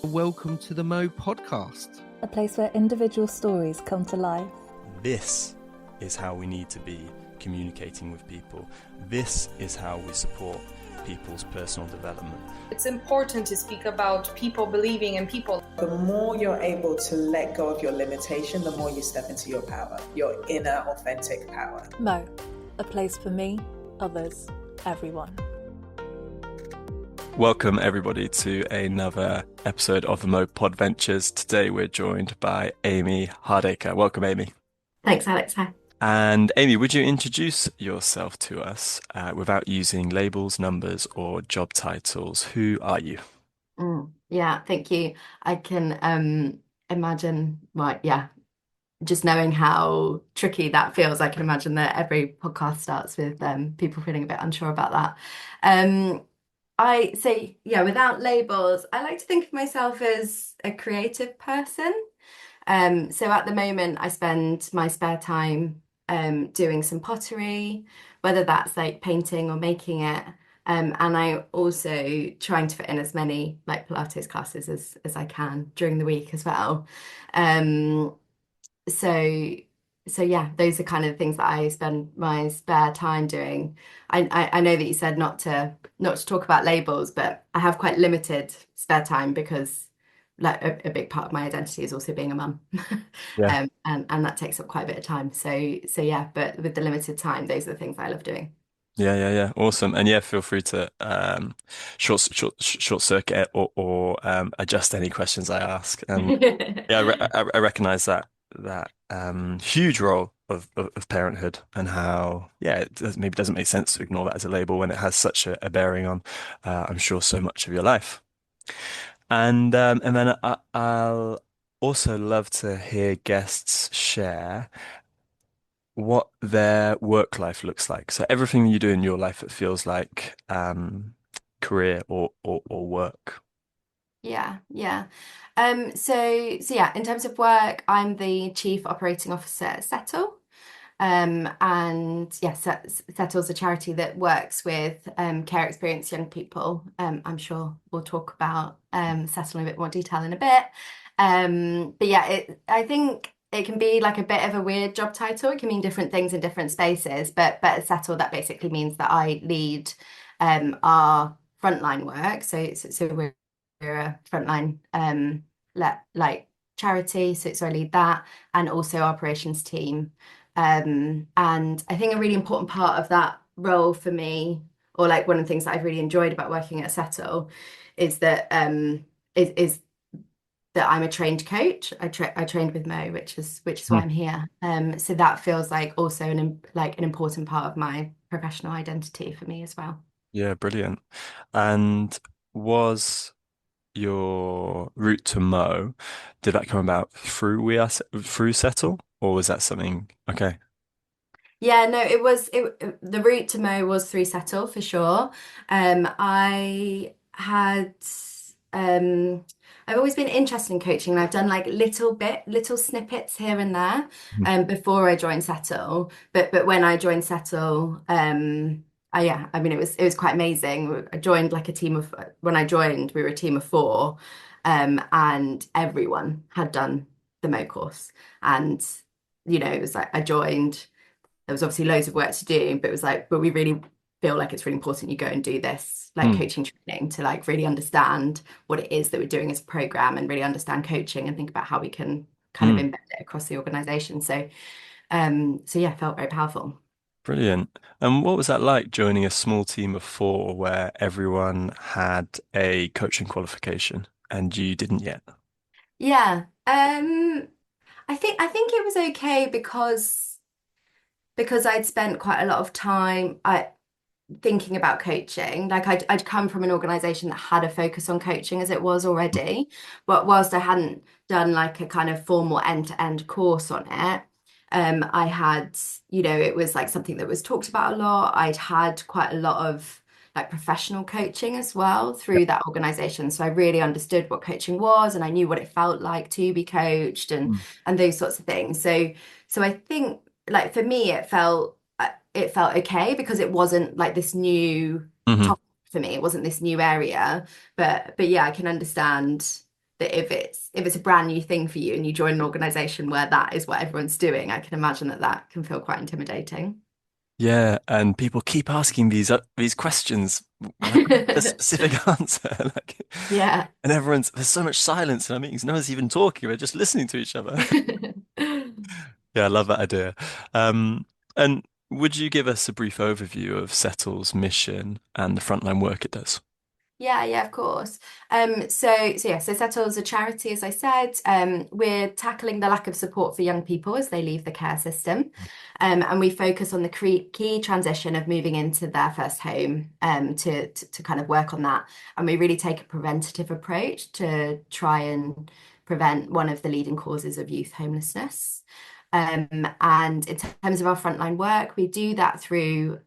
Welcome to the Mo podcast. A place where individual stories come to life. This is how we need to be communicating with people. This is how we support people's personal development. It's important to speak about people believing in people. The more you're able to let go of your limitation, the more you step into your power, your inner authentic power. Mo, a place for me, others, everyone. Welcome everybody to another episode of the Mo Podventures. Today we're joined by Aimée Hardaker. Welcome, Aimee. Thanks, Alex. Hi. And Aimee, would you introduce yourself to us without using labels, numbers, or job titles? Who are you? Yeah, thank you. I can imagine, just knowing how tricky that feels, I can imagine that every podcast starts with people feeling a bit unsure about that. I say, without labels, I like to think of myself as a creative person. So at the moment, I spend my spare time doing some pottery, whether that's like painting or making it. And I also trying to fit in as many like Pilates classes as I can during the week as well. So yeah, those are kind of the things that I spend my spare time doing. I know that you said not to talk about labels, but I have quite limited spare time because like a big part of my identity is also being a mum. Yeah. And that takes up quite a bit of time. So yeah, but with the limited time, those are the things I love doing. Yeah. Awesome. And yeah, feel free to short circuit or adjust any questions I ask. And I recognize that huge role of parenthood and how maybe doesn't make sense to ignore that as a label when it has such a bearing on I'm sure so much of your life. And then I'll also love to hear guests share what their work life looks like. So everything you do in your life, it feels like career or work. Yeah. So yeah, in terms of work, I'm the Chief Operating Officer at Settle. And yes, Settle's a charity that works with care experienced young people. I'm sure we'll talk about Settle in a bit more detail in a bit. But yeah, I think it can be like a bit of a weird job title. It can mean different things in different spaces. But at Settle, that basically means that I lead our frontline work. So we're a frontline charity. So I lead that, and also our operations team. And I think a really important part of that role for me, or like one of the things that I've really enjoyed about working at Settle, is that is that I'm a trained coach. I trained with Mo, which is why I'm here. So that feels like also an important part of my professional identity for me as well. Yeah, brilliant. And was your route to Mo, did that come about through Settle, or was that something? Okay. Yeah, no, the route to Mo was through Settle for sure. I had I've always been interested in coaching, and I've done like little snippets here and there before I joined Settle. But when I joined Settle, I mean, it was quite amazing. I joined like when I joined, we were a team of 4, and everyone had done the Mo course. And, it was like I joined, there was obviously loads of work to do, but it was like, but we really feel like it's really important you go and do this like coaching training to like really understand what it is that we're doing as a program and really understand coaching and think about how we can kind of embed it across the organization. So yeah, felt very powerful. Brilliant. And what was that like joining a small team of 4 where everyone had a coaching qualification and you didn't yet? Yeah. I think it was okay because I'd spent quite a lot of time thinking about coaching. Like I'd come from an organization that had a focus on coaching as it was already, but whilst I hadn't done like a kind of formal end-to-end course on it, I had, it was like something that was talked about a lot. I'd had quite a lot of like professional coaching as well through that organization. So I really understood what coaching was, and I knew what it felt like to be coached and those sorts of things. So I think like for me it felt okay because it wasn't like this new topic for me. It wasn't this new area. But yeah, I can understand that if it's a brand new thing for you and you join an organization where that is what everyone's doing, I can imagine that that can feel quite intimidating. Yeah, and people keep asking these questions like a specific answer, like, Yeah. and there's so much silence in our meetings. No one's even talking. We're just listening to each other. Yeah, I love that idea. And would you give us a brief overview of Settle's mission and the frontline work it does? Yeah, yeah, of course. So Settle's a charity, as I said. We're tackling the lack of support for young people as they leave the care system. And we focus on the key transition of moving into their first home, to kind of work on that. And we really take a preventative approach to try and prevent one of the leading causes of youth homelessness. And in terms of our frontline work, we do that through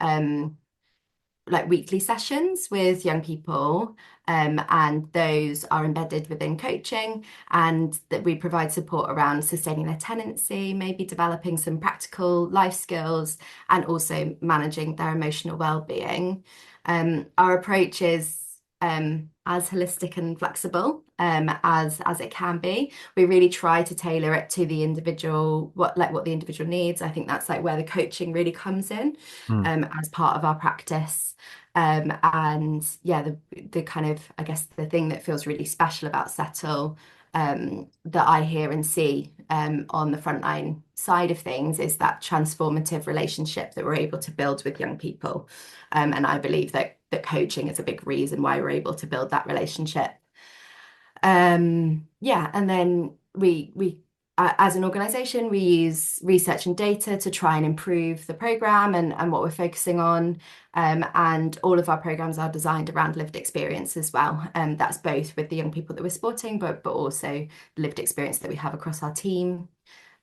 like weekly sessions with young people, and those are embedded within coaching, and that we provide support around sustaining their tenancy, maybe developing some practical life skills, and also managing their emotional well-being. Our approach is as holistic and flexible as it can be. We really try to tailor it to the individual, what the individual needs. I think that's like where the coaching really comes in, Mm. as part of our practice. And yeah, the kind of, I guess, the thing that feels really special about Settle, that I hear and see on the frontline side of things, is that transformative relationship that we're able to build with young people. And I believe that coaching is a big reason why we're able to build that relationship. Yeah, and then we as an organization, we use research and data to try and improve the program and what we're focusing on. And all of our programs are designed around lived experience as well. That's both with the young people that we're supporting, but also the lived experience that we have across our team.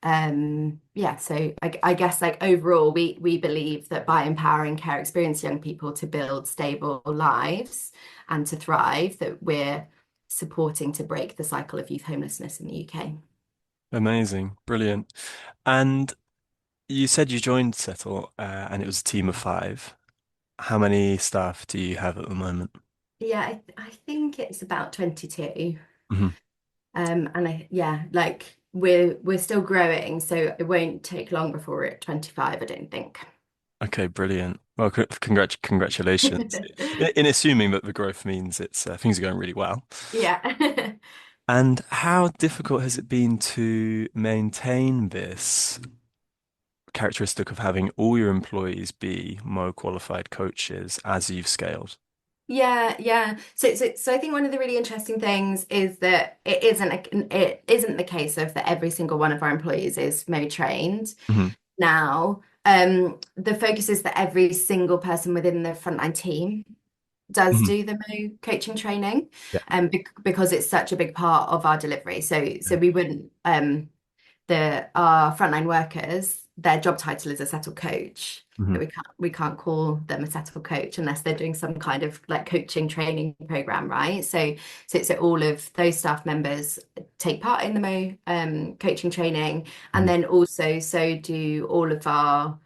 Yeah, so I guess like overall, we believe that by empowering care experienced young people to build stable lives and to thrive, that we're supporting to break the cycle of youth homelessness in the UK. Amazing, brilliant. And you said you joined Settle, and it was a team of five. How many staff do you have at the moment? Yeah, I think it's about 22. Mhm. And yeah, like we're still growing, so it won't take long before we're at 25, I don't think. Okay, brilliant. Well, congratulations. In assuming that the growth means it's things are going really well. Yeah. And how difficult has it been to maintain this characteristic of having all your employees be more qualified coaches as you've scaled? Yeah, yeah. So I think one of the really interesting things is that it isn't the case of that every single one of our employees is Mo trained Hmm. now. The focus is that every single person within the frontline team does Hmm. do the Mo coaching training, Yeah. because it's such a big part of our delivery. So Yeah. we wouldn't our frontline workers, their job title is a settled coach. Hmm. But we can't call them a settled coach unless they're doing some kind of like coaching training program, right? So all of those staff members take part in the coaching training, and Hmm. then also so do all of our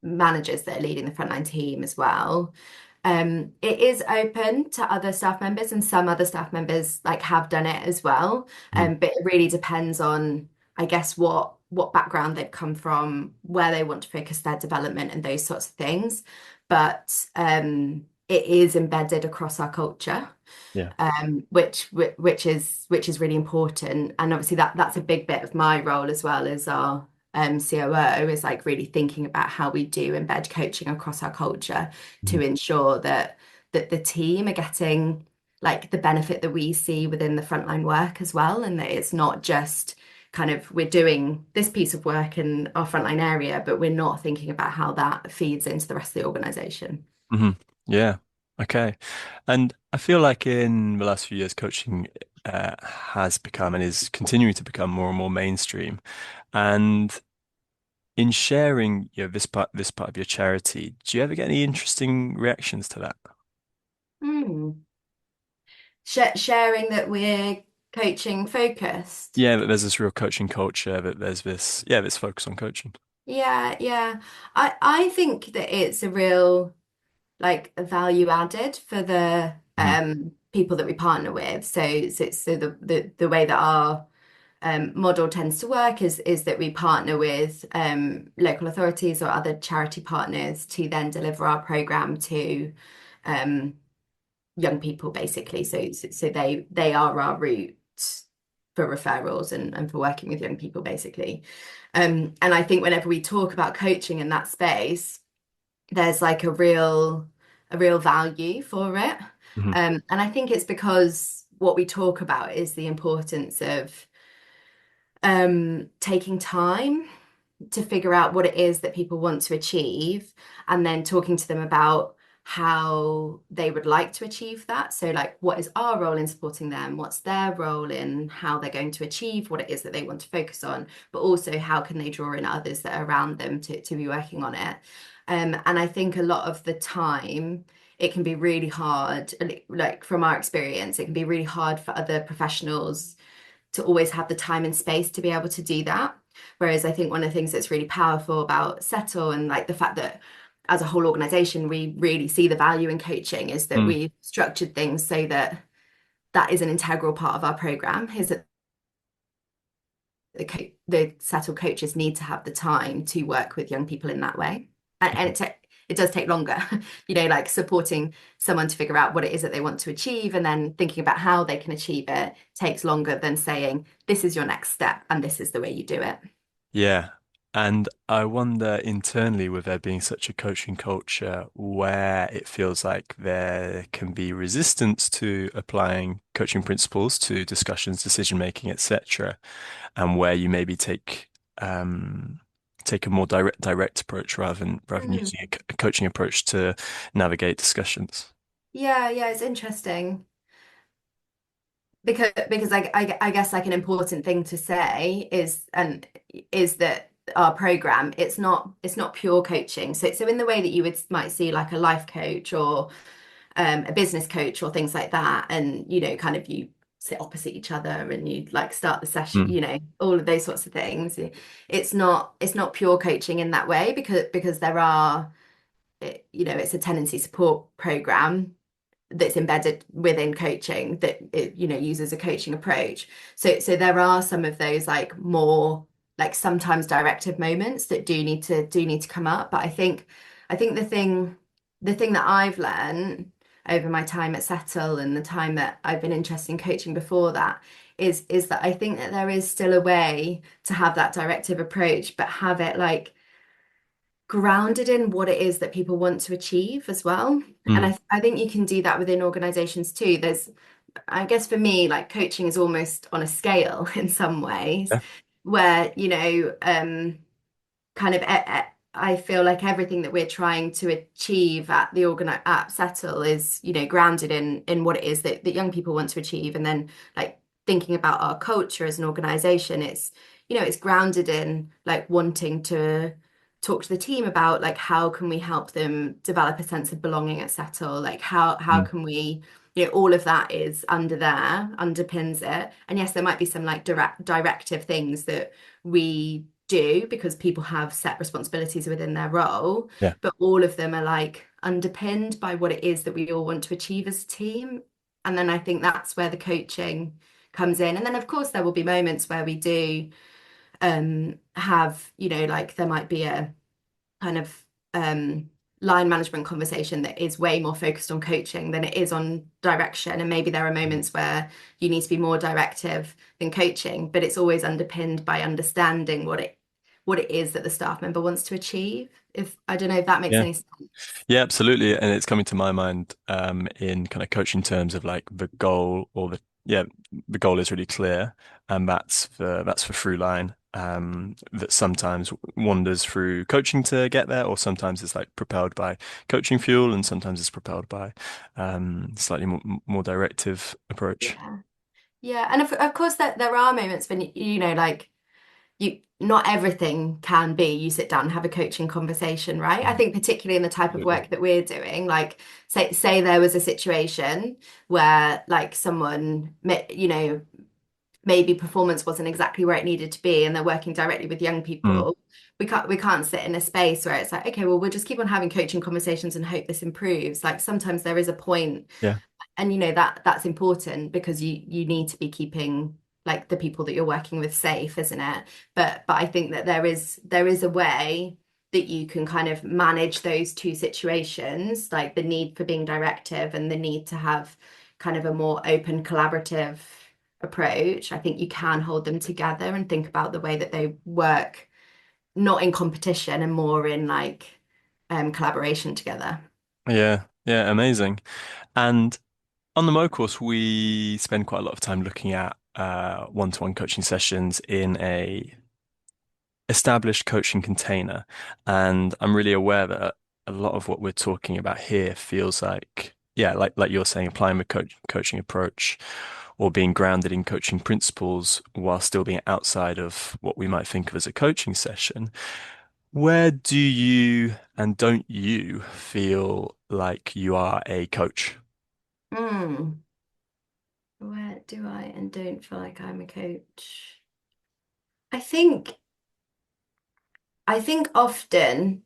managers that are leading the frontline team as well. It is open to other staff members, and some other staff members like have done it as well. Hmm. But it really depends on, I guess, what background they've come from, where they want to focus their development, and those sorts of things. But it is embedded across our culture, Yeah. which is really important. And obviously that's a big bit of my role as well as our COO, is like really thinking about how we do embed coaching across our culture to Mhm. ensure that the team are getting like the benefit that we see within the frontline work as well, and that it's not just kind of we're doing this piece of work in our frontline area, but we're not thinking about how that feeds into the rest of the organization. Hmm. Yeah. Okay. And I feel like in the last few years, coaching has become and is continuing to become more and more mainstream. And in sharing, this part of your charity, do you ever get any interesting reactions to that? Hmm. Sharing that we're coaching focused. Yeah, that there's this real coaching culture, that there's this focus on coaching. Yeah, yeah. I think that it's a real like value added for the Hmm. people that we partner with. So the way that our model tends to work is that we partner with local authorities or other charity partners to then deliver our program to young people, basically. So they are our route for referrals and for working with young people, basically. And I think whenever we talk about coaching in that space, there's like a real value for it. Mhm. And I think it's because what we talk about is the importance of taking time to figure out what it is that people want to achieve, and then talking to them about how they would like to achieve that. So, like, what is our role in supporting them? What's their role in how they're going to achieve what it is that they want to focus on? But also, how can they draw in others that are around them to be working on it? And I think a lot of the time, it can be really hard, like from our experience, it can be really hard for other professionals to always have the time and space to be able to do that. Whereas I think one of the things that's really powerful about Settle, and like the fact that as a whole organization, we really see the value in coaching, is that Mm. we've structured things so that that is an integral part of our program, is that the Settle coaches need to have the time to work with young people in that way. And it does take longer, like supporting someone to figure out what it is that they want to achieve and then thinking about how they can achieve it takes longer than saying, this is your next step and this is the way you do it. Yeah. And I wonder internally, with there being such a coaching culture, where it feels like there can be resistance to applying coaching principles to discussions, decision making, etc., and where you maybe take a more direct approach rather than using a coaching approach to navigate discussions. Yeah, it's interesting because I guess like an important thing to say is that our program, it's not pure coaching. So in the way that you might see like a life coach or a business coach or things like that, and kind of you sit opposite each other and you like start the session, Mm. all of those sorts of things. It's not pure coaching in that way because there are, it's a tenancy support program that's embedded within coaching that it, uses a coaching approach. So there are some of those like more like sometimes directive moments that do need to come up. But I think the thing that I've learned over my time at Settle and the time that I've been interested in coaching before that is that I think that there is still a way to have that directive approach, but have it like grounded in what it is that people want to achieve as well. And Mm. I think you can do that within organizations too. I guess for me, like coaching is almost on a scale in some ways Yeah. where, kind of I feel like everything that we're trying to achieve at Settle is, grounded in what it is that young people want to achieve. And then like thinking about our culture as an organization, it's grounded in like wanting to talk to the team about like how can we help them develop a sense of belonging at Settle? Like how Mm. can we, all of that is underpins it. And yes, there might be some like directive things that we do because people have set responsibilities within their role, Yeah. but all of them are like underpinned by what it is that we all want to achieve as a team. And then I think that's where the coaching comes in. And then of course there will be moments where we do have, like there might be a kind of line management conversation that is way more focused on coaching than it is on direction. And maybe there are moments where you need to be more directive than coaching, but it's always underpinned by understanding what it is that the staff member wants to achieve. If I don't know if that makes Yeah. any sense. Yeah, absolutely. And it's coming to my mind in kind of coaching terms of like the goal the goal is really clear, and that's for through line that sometimes wanders through coaching to get there, or sometimes it's like propelled by coaching fuel, and sometimes it's propelled by slightly more directive approach. Yeah, and of course that there are moments when like not everything can be you sit down and have a coaching conversation, right? I think particularly in the type of Absolutely. work that we're doing, like say there was a situation where like someone maybe performance wasn't exactly where it needed to be and they're working directly with young Mm. people. We can't sit in a space where it's like, okay, well, we'll just keep on having coaching conversations and hope this improves. Like sometimes there is a point Yeah. you know that's important because you need to be keeping like the people that you're working with safe, isn't it? But I think that there is a way that you can kind of manage those two situations, like the need for being directive and the need to have kind of a more open, collaborative approach. I think you can hold them together and think about the way that they work, not in competition and more in like collaboration together. Yeah, yeah, amazing. And on the Mo course, we spend quite a lot of time looking at one-to-one coaching sessions in a established coaching container. And I'm really aware that a lot of what we're talking about here feels like, yeah, like you're saying, applying a coaching approach or being grounded in coaching principles while still being outside of what we might think of as a coaching session. Where do you and don't you feel like you are a coach? Mm. Where do I and don't feel like I'm a coach? I think I think often,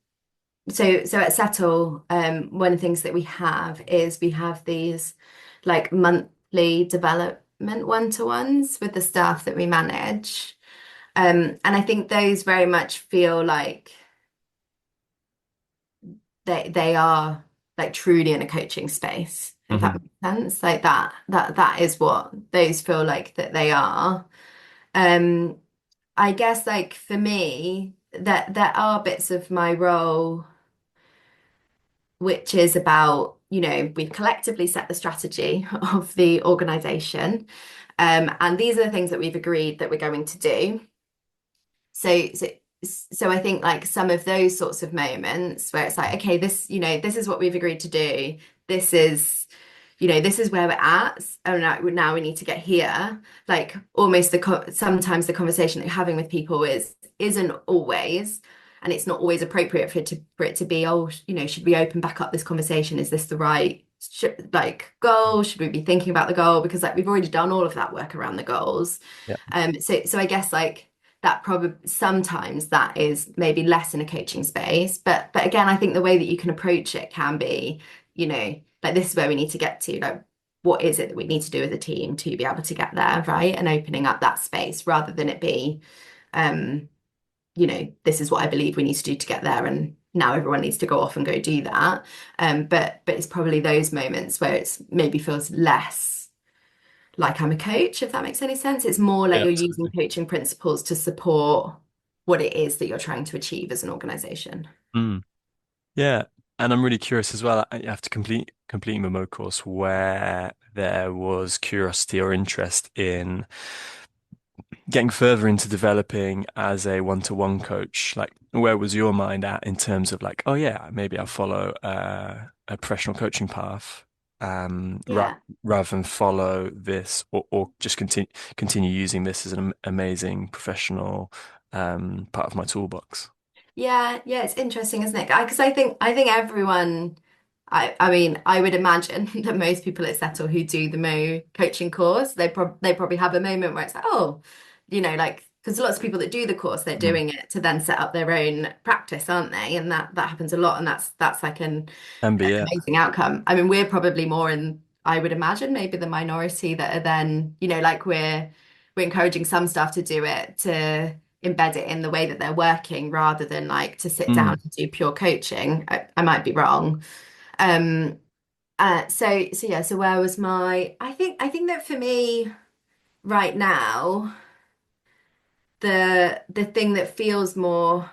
so at Settle, one of the things that we have is we have these like monthly development one-to-ones with the staff that we manage. And I think those very much feel like they are like truly in a coaching space, if that Hmm. makes sense. Like that is what those feel like that they are. Um, I guess like for me, that there are bits of my role which is about, you know, we've collectively set the strategy of the organization. And these are the things that we've agreed that we're going to do. So, so, so I think like some of those sorts of moments where it's like, okay, this, you know, this is what we've agreed to do. This is, you know, this is where we're at. And now we need to get here. Like almost sometimes the conversation that you're having with people isn't always, and it's not always appropriate for it to be, oh, you know, should we open back up this conversation? Is this the right like goal? Should we be thinking about the goal? Because like we've already done all of that work around the goals. Yeah. So I guess like that probably sometimes that is maybe less in a coaching space, but again, I think the way that you can approach it can be, you know, like this is where we need to get to, like what is it that we need to do as a team to be able to get there, right? And opening up that space rather than it be, you know, this is what I believe we need to do to get there, and now everyone needs to go off and go do that. But it's probably those moments where it's maybe feels less like I'm a coach, if that makes any sense. It's more like Yeah, you're using absolutely. coaching principles to support what it is that you're trying to achieve as an organization. Mm. Yeah, and I'm really curious as well. I have to complete my Mo course where there was curiosity or interest in getting further into developing as a one-to-one coach. Like, where was your mind at in terms of like, oh yeah, maybe I'll follow a professional coaching path, ra Yeah. rather than follow this or just continue using this as an amazing professional part of my toolbox. Yeah, it's interesting, isn't it? Because I think everyone, I mean, I would imagine that most people at Settle who do the Mo coaching course, they probably have a moment where it's like, oh, you know, like because lots of people that do the course, they're Mm. doing it to then set up their own practice, aren't they? And that happens a lot, and that's like And be an yeah. amazing outcome. I mean, we're probably more in, I would imagine, maybe the minority that are then, you know, like we're encouraging some staff to do it to embed it in the way that they're working rather than like to sit down Mm. and do pure coaching. I might be wrong. Um, so yeah, so where was my I think that for me right now, the thing that feels more,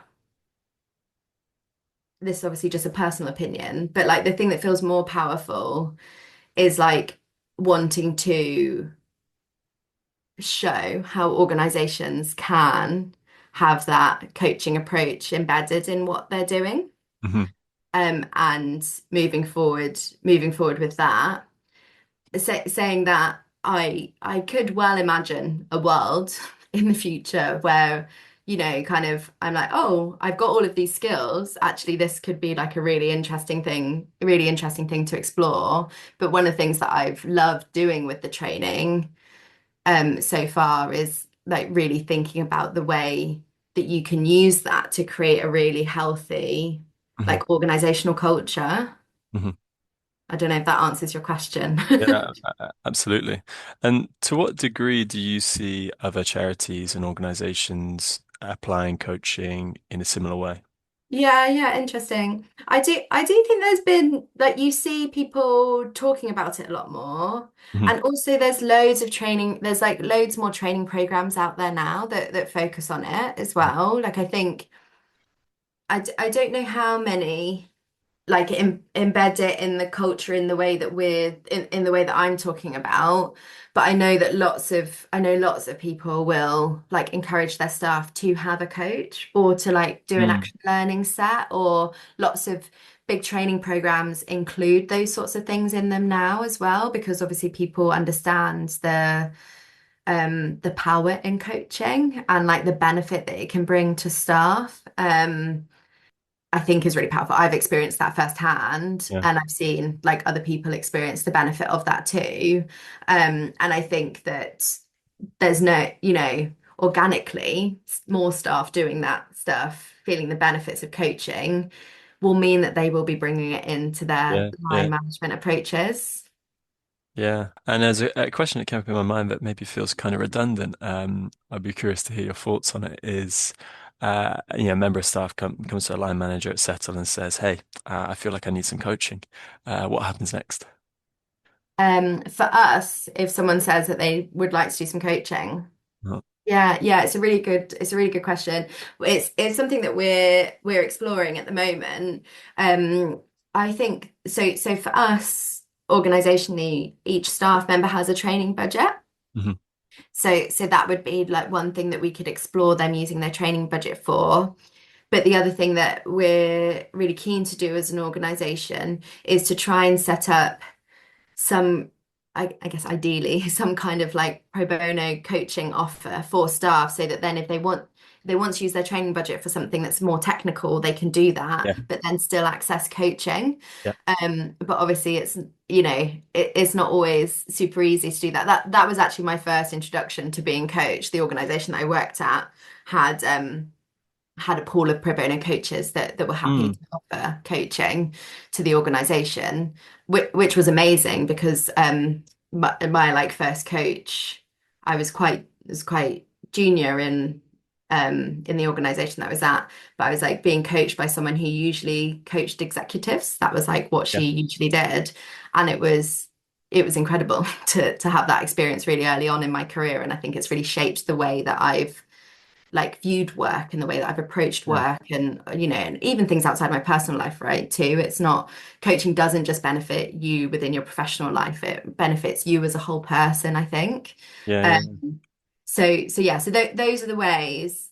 this is obviously just a personal opinion, but like the thing that feels more powerful is like wanting to show how organizations can have that coaching approach embedded in what they're doing. Hmm. And moving forward with that, saying that I could well imagine a world in the future where, you know, kind of I'm like, oh, I've got all of these skills. Actually, this could be like a really interesting thing to explore. But one of the things that I've loved doing with the training so far is like really thinking about the way that you can use that to create a really healthy Hmm. like organizational culture. Hmm. I don't know if that answers your question. Yeah, absolutely. And to what degree do you see other charities and organizations applying coaching in a similar way? Yeah, yeah, interesting. I do think there's been like you see people talking about it a lot more. Mhm. And also there's loads of training, there's like loads more training programs out there now that focus on it as well. Like I think I don't know how many like embed it in the culture in the way that in the way that I'm talking about. But I know that lots of people will like encourage their staff to have a coach or to like do an Mm. action learning set, or lots of big training programs include those sorts of things in them now as well, because obviously people understand the power in coaching and like the benefit that it can bring to staff. I think is really powerful. I've experienced that firsthand, Yeah. and I've seen like other people experience the benefit of that too. And I think that there's no, organically more staff doing that stuff, feeling the benefits of coaching will mean that they will be bringing it into their Yeah. line Yeah. management approaches. Yeah. And there's a question that came up in my mind that maybe feels kind of redundant. I'd be curious to hear your thoughts on it is, a member of staff comes to a line manager at Settle and says, "Hey, I feel like I need some coaching." What happens next? For us, if someone says that they would like to do some coaching, Oh, yeah, it's a really good question. It's something that we're exploring at the moment. I think so for us, organizationally, each staff member has a training budget. mhm. So that would be like one thing that we could explore them using their training budget for. But the other thing that we're really keen to do as an organization is to try and set up some, I guess ideally, some kind of like pro bono coaching offer for staff so that then if they want to use their training budget for something that's more technical, they can do that, Yeah. but then still access coaching. Yeah. But obviously it's not always super easy to do that. That was actually my first introduction to being coached. The organization that I worked at had a pool of pro bono coaches that were happy Mm. to offer coaching to the organization, which was amazing because my like first coach, I was quite junior in the organization that I was at, but I was like being coached by someone who usually coached executives. That was like what Yeah. she usually did, and it was incredible to have that experience really early on in my career, and I think it's really shaped the way that I've like viewed work and the way that I've approached Yeah. work, and and even things outside my personal life, right, too. It's not Coaching doesn't just benefit you within your professional life, it benefits you as a whole person, I think. Yeah. Yeah. um those are the ways.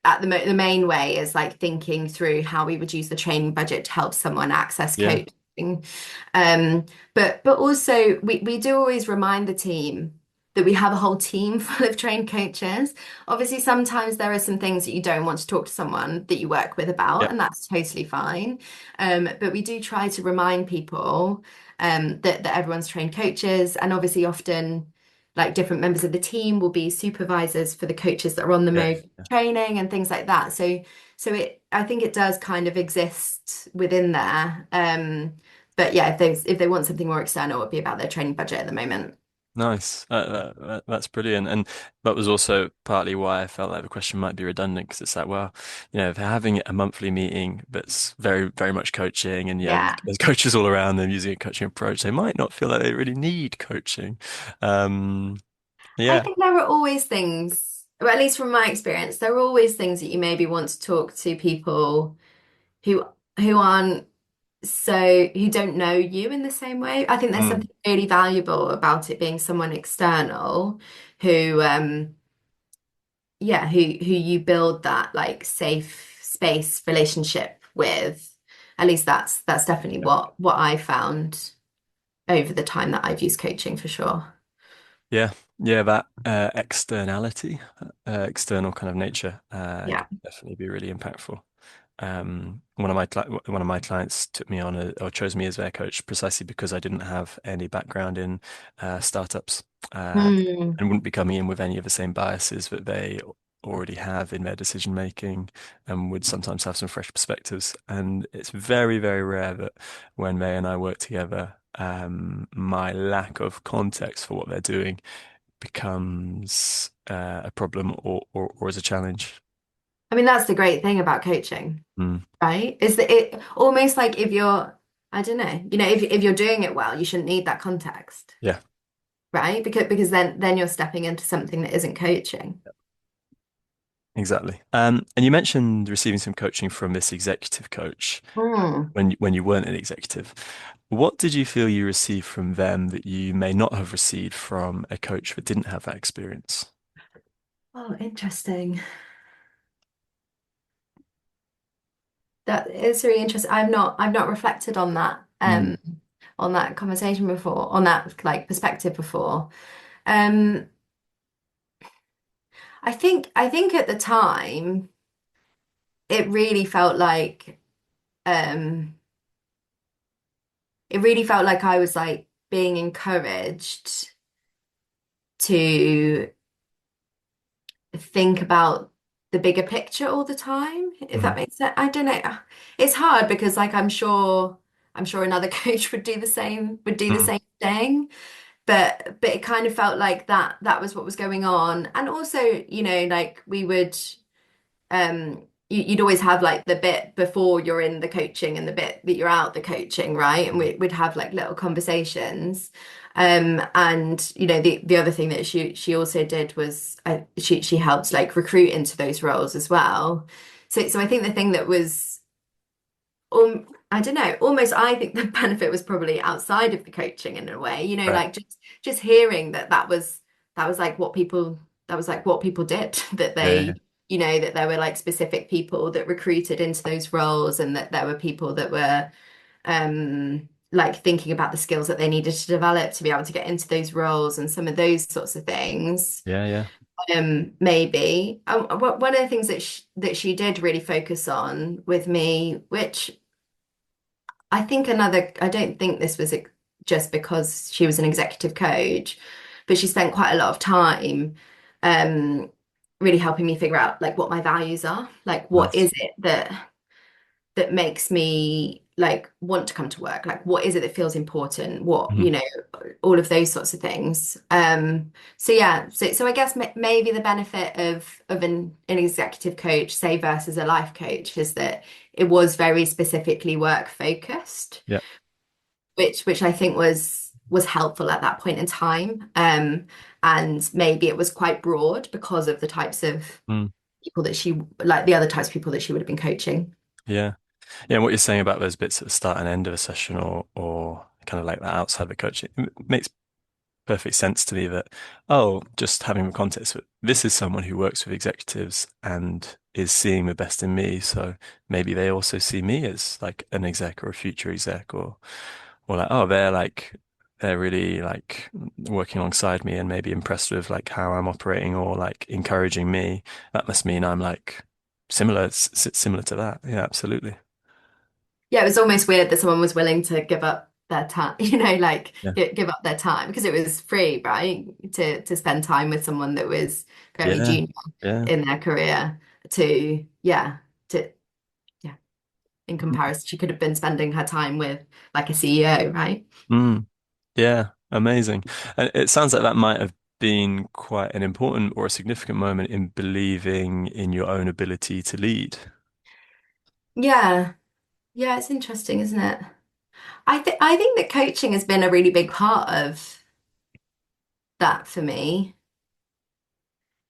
The main way is like thinking through how we would use the training budget to help someone access Yeah. coaching. But also we do always remind the team that we have a whole team full of trained coaches. Obviously, sometimes there are some things that you don't want to talk to someone that you work with Yeah. about, and that's totally fine. But we do try to remind people that everyone's trained coaches, and obviously often like different members of the team will be supervisors for the coaches that are on the Yeah. move training and things like that. So I think it does kind of exist within there. But yeah, if they want something more external, it would be about their training budget at the moment. Nice. That's brilliant. And that was also partly why I felt like the question might be redundant because it's like, well, if they're having a monthly meeting that's very, very much coaching and Yeah. there's coaches all around them using a coaching approach, they might not feel like they really need coaching. Um, I yeah. think there are always things, or at least from my experience, there are always things that you maybe want to talk to people who who aren't who don't know you in the same way. I think there's Mm, something really valuable about it being someone external who who you build that like safe space relationship with. At least that's definitely yeah. what I found over the time that I've used coaching for sure. Yeah. Yeah. That externality, external kind of nature, Yeah. can definitely be really impactful. One of my clients took me on or chose me as their coach precisely because I didn't have any background in startups Hmm. and wouldn't be coming in with any of the same biases that they already have in their decision making and would sometimes have some fresh perspectives. And it's very, very rare that when they and I work together, my lack of context for what they're doing becomes a problem or as a challenge. I mean, that's the great thing about coaching, Mm. right? Is that it almost like if you're, I don't know, if you're doing it well, you shouldn't need that context, Yeah, right? Because then you're stepping into something that isn't coaching. exactly. And you mentioned receiving some coaching from this executive coach Hmm. when you weren't an executive. What did you feel you received from them that you may not have received from a coach that didn't have that experience? Oh, interesting. That is really interesting. I've not reflected Mm. on that conversation before, on that like perspective before. Um, I think at the time it really felt like um it really felt like I was like being encouraged to think about the bigger picture all the time, if that Mhm. makes sense. I don't know. It's hard because like I'm sure another coach would do the same thing. But it kind of felt like that was what was going on. And also, like we would you'd always have like the bit before you're in the coaching and the bit that you're out the coaching, right? And we'd have like little conversations. And the other thing that she also did was she helped like recruit into those roles as well. So I think the thing that was I don't know, almost I think the benefit was probably outside of the coaching in a way, Right. like just hearing that was like what people did, that Yeah, yeah, that there were like specific people that recruited into those roles, and that there were people that were like thinking about the skills that they needed to develop to be able to get into those roles and some of those sorts of things. yeah, yeah. Maybe one of the things that she did really focus on with me, which I don't think this was just because she was an executive coach, but she spent quite a lot of time um, really helping me figure out like what my values are, like what Nice. is it that makes me like want to come to work, like what is it that feels important, what, Mhm. all of those sorts of things. So yeah, so I guess maybe the benefit of an executive coach, say, versus a life coach is that it was very specifically work focused, Yeah. which I think was helpful at that point in time. And maybe it was quite broad because of the types of Mm. people that she like the other types of people that she would have been coaching. Yeah. Yeah, and what you're saying about those bits at the start and end of a session or kind of like that outside the coaching makes perfect sense to me that, oh, just having the context that this is someone who works with executives and is seeing the best in me. So maybe they also see me as like an exec or a future exec or like, oh, they're really like working alongside me and maybe impressed with like how I'm operating or like encouraging me. That must mean I'm like similar to that. Yeah, absolutely. Yeah, it was almost weird that someone was willing to give up their time, like Yeah. give up their time because it was free, right? To spend time with someone that was very Yeah. junior Yeah. in their career to yeah, in comparison, she could have been spending her time with like a CEO, right? Mm. Yeah, amazing. And it sounds like that might have been quite an important or a significant moment in believing in your own ability to lead. Yeah. Yeah, it's interesting, isn't it? I think that coaching has been a really big part of that for me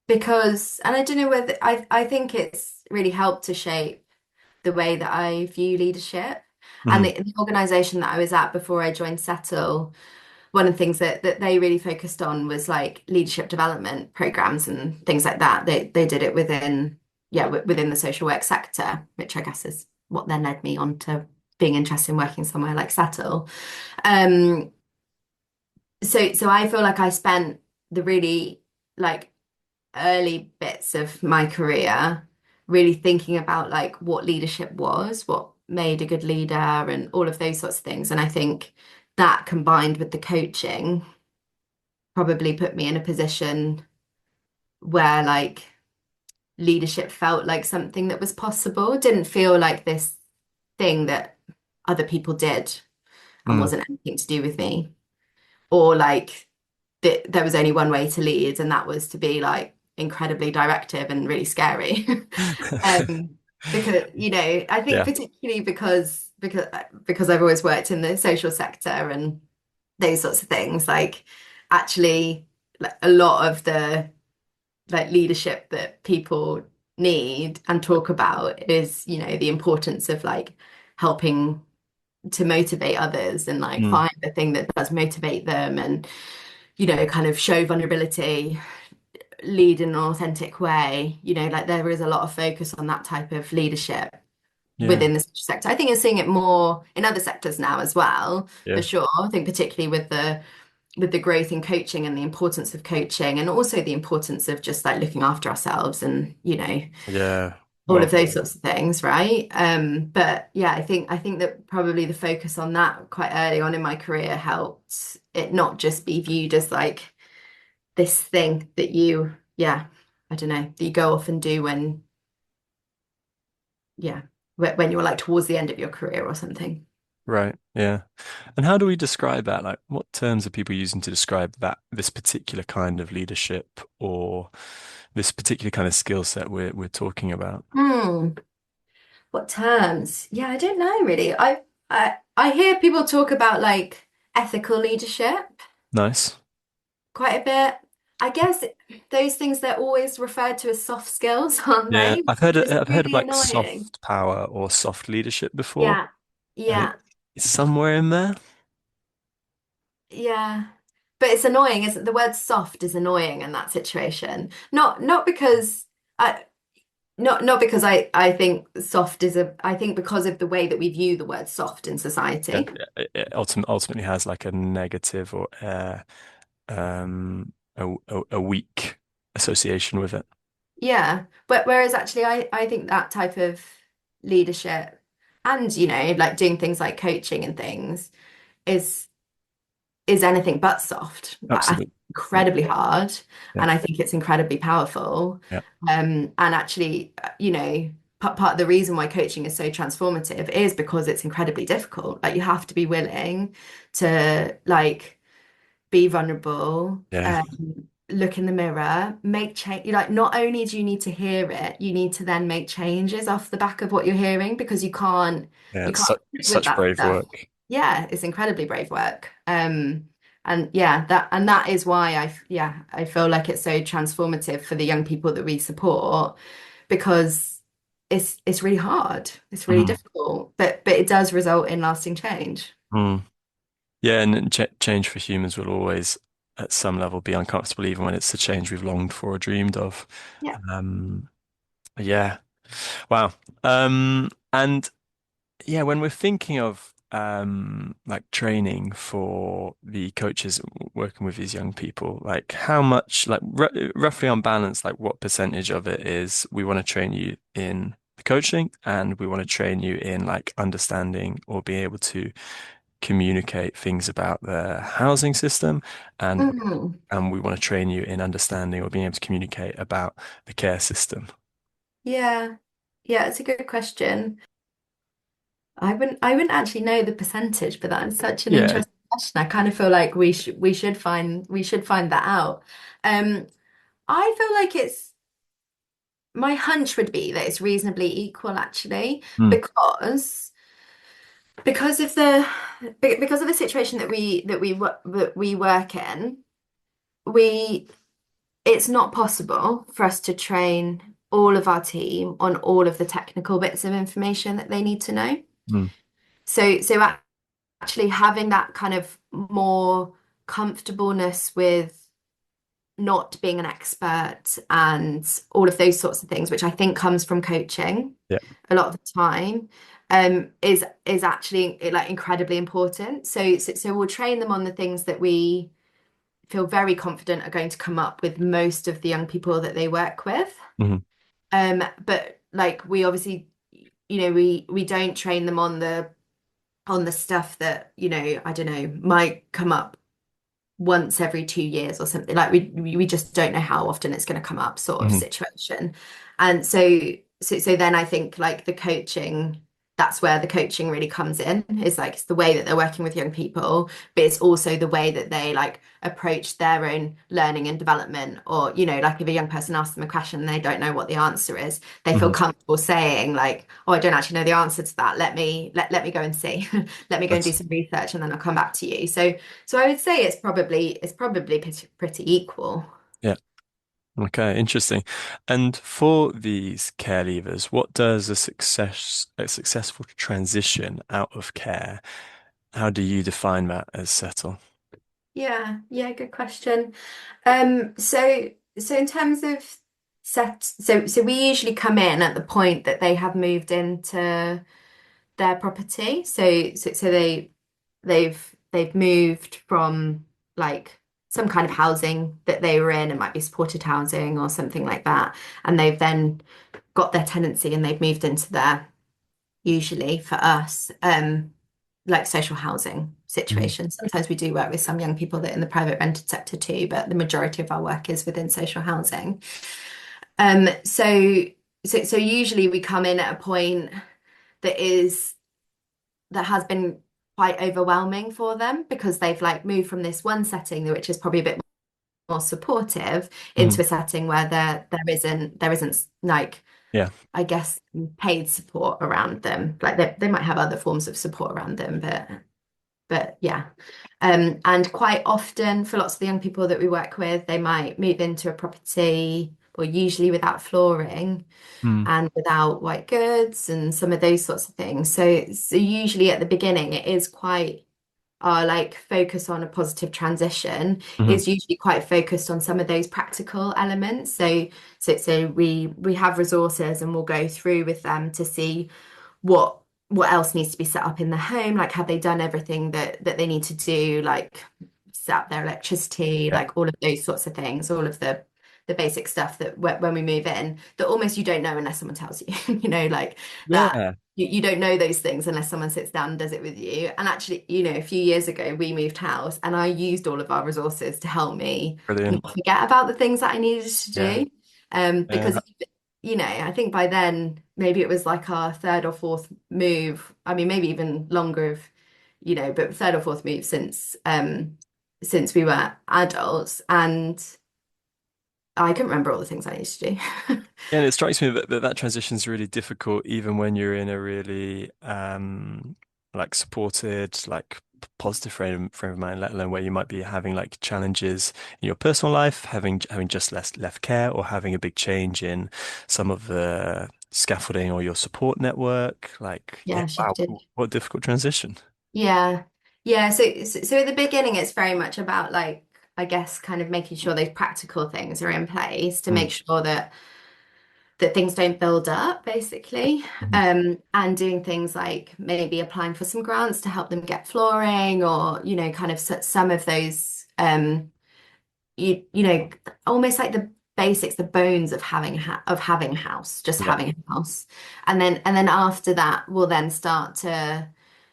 because, and I don't know whether I think it's really helped to shape the way that I view leadership. And Mhm. the organization that I was at before I joined Settle, one of the things that they really focused on was like leadership development programs and things like that. They did it within the social work sector, which I guess is what then led me on to being interested in working somewhere like Settle. Um, so I feel like I spent the really like early bits of my career really thinking about like what leadership was, what made a good leader, and all of those sorts of things. And I think that combined with the coaching probably put me in a position where like leadership felt like something that was possible. It didn't feel like this thing that other people did. and Mm. wasn't anything to do with me, or like that there was only one way to lead, and that was to be like incredibly directive and really scary. Because I think Yeah. particularly because I've always worked in the social sector and those sorts of things, like actually like, a lot of the like leadership that people need and talk about is the importance of like helping to motivate others and like Mm. find the thing that does motivate them, and kind of show vulnerability, lead in an authentic way. Like there is a lot of focus on that type of leadership Yeah. within the sector. I think you're seeing it more in other sectors now as well, for Yeah. sure. I think particularly with the growth in coaching and the importance of coaching, and also the importance of just like looking after ourselves and Yeah. all Well, of those sorts of things, right? But yeah, I think that probably the focus on that quite early on in my career helped it not just be viewed as like this thing that I don't know, that you go off and do yeah, when you're like towards the end of your career or something. right. Yeah. And how do we describe that? Like, what terms are people using to describe this particular kind of leadership or this particular kind of skill set we're talking about? Hmm. What terms? Yeah, I don't know really. I hear people talk about like ethical leadership Nice. quite a bit. I guess those things, they're always referred to as soft skills, aren't Yeah. they? I've heard Which is I've heard of really like annoying. soft power or soft leadership before. Yeah, I think yeah, it's somewhere in there. yeah. But it's annoying, isn't the word soft is annoying in that situation. Not because I not because I think soft is I think because of the way that we view the word soft in Yeah. society. It ultimately has like a negative or a weak association with it. Yeah. But whereas actually I think that type of leadership and like doing things like coaching and things is anything but soft. I think Absolutely. incredibly hard, Yeah. and I think it's incredibly powerful. Yeah. And actually, part of the reason why coaching is so transformative is because it's incredibly difficult. Like you have to be willing to like be vulnerable, Yeah. look in the mirror, make change. Like not only do you need to hear it, you need to then make changes off the back of what you're hearing, because you can't Yeah. you It's can't live with such that brave stuff. work. Yeah, it's incredibly brave work. And yeah, that is why I feel like it's so transformative for the young people that we support, because it's really hard. It's really Mhm. difficult, but it does result in lasting change. Mm. Yeah, and change for humans will always, at some level, be uncomfortable, even when it's the change we've longed for or dreamed of. Yeah. Um, yeah. Wow. And yeah, when we're thinking of like training for the coaches working with these young people, like how much, like roughly on balance, like what percentage of it is we want to train you in the coaching and we want to train you in like understanding or being able to communicate things about the housing system and Mm. and we want to train you in understanding or being able to communicate about the care system. Yeah. Yeah, it's a good question. I wouldn't actually know the percentage, but that is such an Yeah. interesting question. I kind of feel like we should find that out. Um, I feel like my hunch would be that it's reasonably equal actually, Mm. because of the situation that we work in, we it's not possible for us to train all of our team on all of the technical bits of information that they need to know. Mm. So actually having that kind of more comfortableness with not being an expert and all of those sorts of things, which I think comes from coaching Yeah. a lot of the time, is actually like incredibly important. So we'll train them on the things that we feel very confident are going to come up with most of the young people that they work with. Mhm. But like we obviously, we don't train them on the stuff that, I don't know, might come up once every 2 years or something. Like we just don't know how often it's going to come up, sort of Mhm. situation. And so then I think like the coaching that's where the coaching really comes in. Is like it's the way that they're working with young people, but it's also the way that they like approach their own learning and development. Or, like if a young person asks them a question and they don't know what the answer is, they feel Hmm. comfortable saying like, "Oh, I don't actually know the answer to that. Let me go and see. Let me go and do That's some research and then I'll come back to you." So I would say it's probably pretty equal. yeah. Okay, interesting. And for these care leavers, what does a successful transition out of care, how do you define that as settle? Yeah, good question. So in terms of so we usually come in at the point that they have moved into their property. So they've moved from like some kind of housing that they were in. It might be supported housing or something like that, and they've then got their tenancy and they've moved into their usually for us, like social housing Hmm. situations. Sometimes we do work with some young people that are in the private rented sector too, but the majority of our work is within social housing. So usually we come in at a point that is that has been quite overwhelming for them because they've like moved from this one setting which is probably a bit more supportive Hmm. into a setting where there isn't like Yeah. I guess paid support around them. Like they might have other forms of support around them, but yeah. And quite often for lots of the young people that we work with, they might move into a property or usually without flooring Mm. and without white goods and some of those sorts of things. So usually at the beginning it is quite our like focus on a positive transition Hmm. is usually quite focused on some of those practical elements. So we have resources and we'll go through with them to see what what else needs to be set up in the home. Like have they done everything that they need to do, like set up their electricity, Yeah. like all of those sorts of things, all of the basic stuff that when we move in that almost you don't know unless someone tells you, like that Yeah. you don't know those things unless someone sits down and does it with you. And actually, a few years ago we moved house and I used all of our resources to help me Brilliant. not forget about the things that I needed to Yeah. do. Because Yeah. I think by then maybe it was like our third or fourth move. I mean, maybe even longer if, but third or fourth move since we were adults, and I couldn't remember all the things I used to do. Yeah, and it strikes me that transition is really difficult, even when you're in a really like supported, like positive frame of mind, let alone where you might be having like challenges in your personal life, having just left care, or having a big change in some of the scaffolding or your support network. Like, yeah, Yeah, wow, shifted. what a difficult transition. Yeah. Yeah. So at the beginning, it's very much about like, I guess, kind of making sure those practical things are in place to Mm. make sure that things don't build up, basically. Mhm. And doing things like maybe applying for some grants to help them get flooring or, kind of some of those, almost like the basics, the bones of having a house, just Yeah. having a house. And then after that, we'll then start to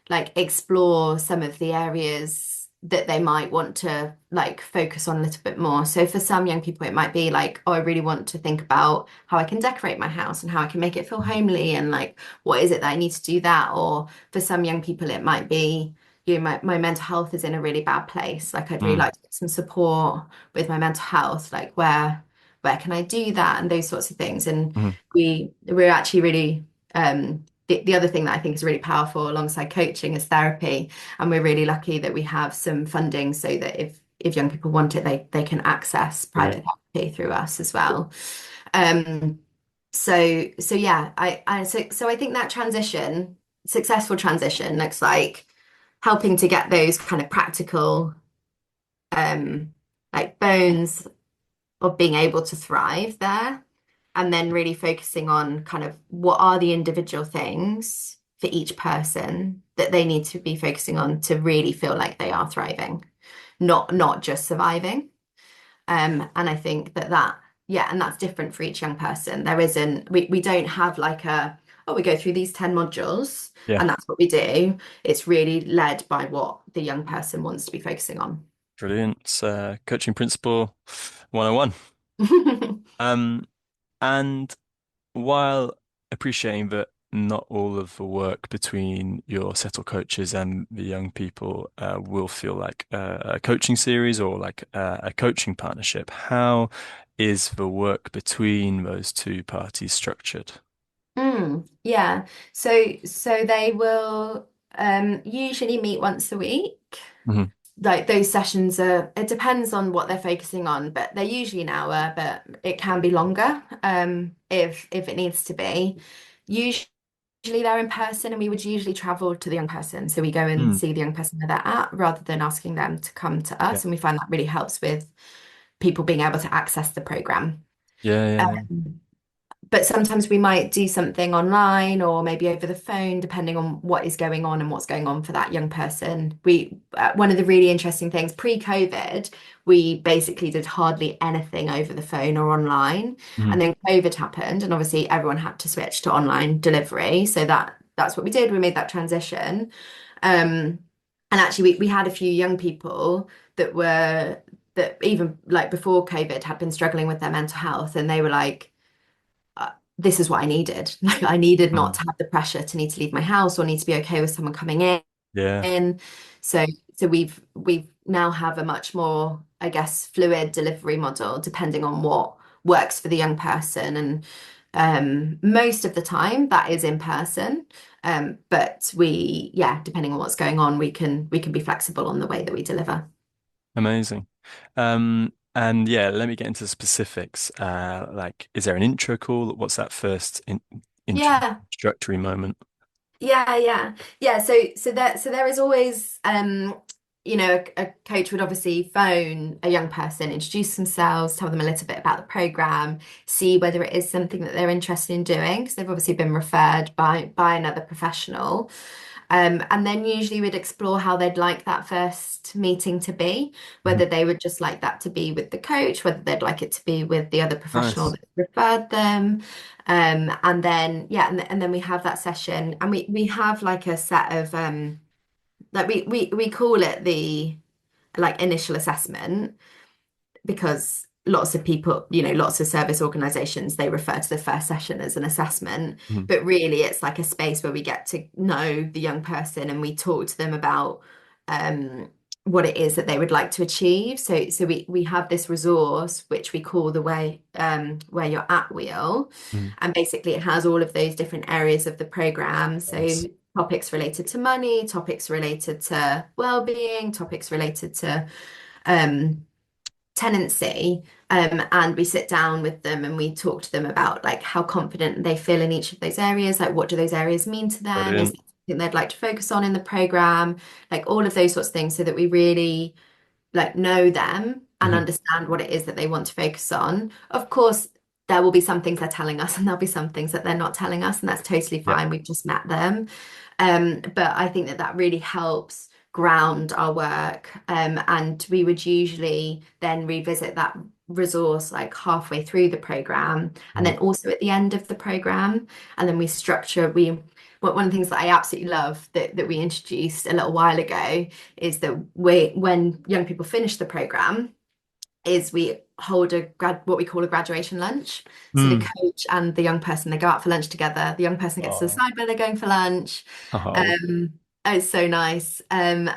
like explore some of the areas that they might want to like focus on a little bit more. So for some young people, it might be like, oh, I really want to think about how I can decorate my house and how I can make it feel homely and like what is it that I need to do that? Or for some young people, it might be, my mental health is in a really bad place. Like I'd really Mm. like to get some support with my mental health. Like where can I do that? And those sorts of things. And Mhm. we're actually really the other thing that I think is really powerful alongside coaching is therapy. And we're really lucky that we have some funding so that if young people want it, they can access Brilliant. private therapy through us as well. Um, so yeah, so I think that successful transition looks like helping to get those kind of practical um like bones of being able to thrive there, and then really focusing on kind of what are the individual things for each person that they need to be focusing on to really feel like they are thriving, not just surviving. And I think yeah, and that's different for each young person. We don't have like oh, we go through these 10 modules Yeah. and that's what we do. It's really led by what the young person wants to be focusing on. Brilliant. It's, coaching principle 101. Um, and while appreciating that not all of the work between your settle coaches and the young people will feel like a coaching series or like a coaching partnership. How is the work between those two parties structured? Yeah. So they will usually meet once a week. Hmm. Like those sessions are, it depends on what they're focusing on, but they're usually an hour, but it can be longer if it needs to be. Usually they're in person and we would usually travel to the young person. So we go and Mm. see the young person where they're at rather than asking them to come to Yeah. us. And we find that really helps with people being able to access the program. Yeah, yeah, yeah. But sometimes we might do something online or maybe over the phone, depending on what is going on and what's going on for that young person. We one of the really interesting things pre-COVID, we basically did hardly anything over the phone or online, Mhm. and then COVID happened, and obviously everyone had to switch to online delivery. So that's what we did. We made that transition, and actually we had a few young people that even like before COVID had been struggling with their mental health, and they were like this is what I needed. Like I needed not Mm. to have the pressure to need to leave my house or need to be okay with someone coming Yeah, in. So we've now have a much more, I guess, fluid delivery model depending on what works for the young person. And most of the time that is in person. But depending on what's going on, we can be flexible on the way that we deliver. amazing. And yeah, let me get into specifics. Like, is there an intro call? What's that first Yeah. introductory moment? Yeah. So there is always a coach would obviously phone a young person, introduce themselves, tell them a little bit about the program, see whether it is something that they're interested in doing, because they've obviously been referred by another professional. And then usually we'd explore how they'd like that first meeting to be, Mhm. whether they would just like that to be with the coach, whether they'd like it to be with the other professional Nice. that referred them. And then and then we have that session, and we have like a set of like we call it the like initial assessment, because lots of people, lots of service organizations, they refer to the first session as an assessment, Mhm. but really it's like a space where we get to know the young person and we talk to them about what it is that they would like to achieve. So we have this resource which we call the where you're at wheel, Mhm. and basically it has all of those different areas of the program. So Nice. topics related to money, topics related to well-being, topics related to um tenancy, and we sit down with them and we talk to them about like how confident they feel in each of those areas, like what do those areas mean to them, is Brilliant. there something they'd like to focus on in the program, like all of those sorts of things, so that we really like know them and Mhm. understand what it is that they want to focus on. Of course, there will be some things they're telling us and there'll be some things that they're not telling us, and that's totally Yeah. fine. We've just met them. But I think that that really helps ground our work. And we would usually then revisit that resource like halfway through the program and Mhm. then also at the end of the program. And then we structure, one of the things that I absolutely love that we introduced a little while ago is that when young people finish the program, is we hold what we call a graduation lunch. So the Mm. coach and the young person, they go out for lunch together. The young person gets to Oh. decide where they're going for lunch. Oh. Um, it's so nice. And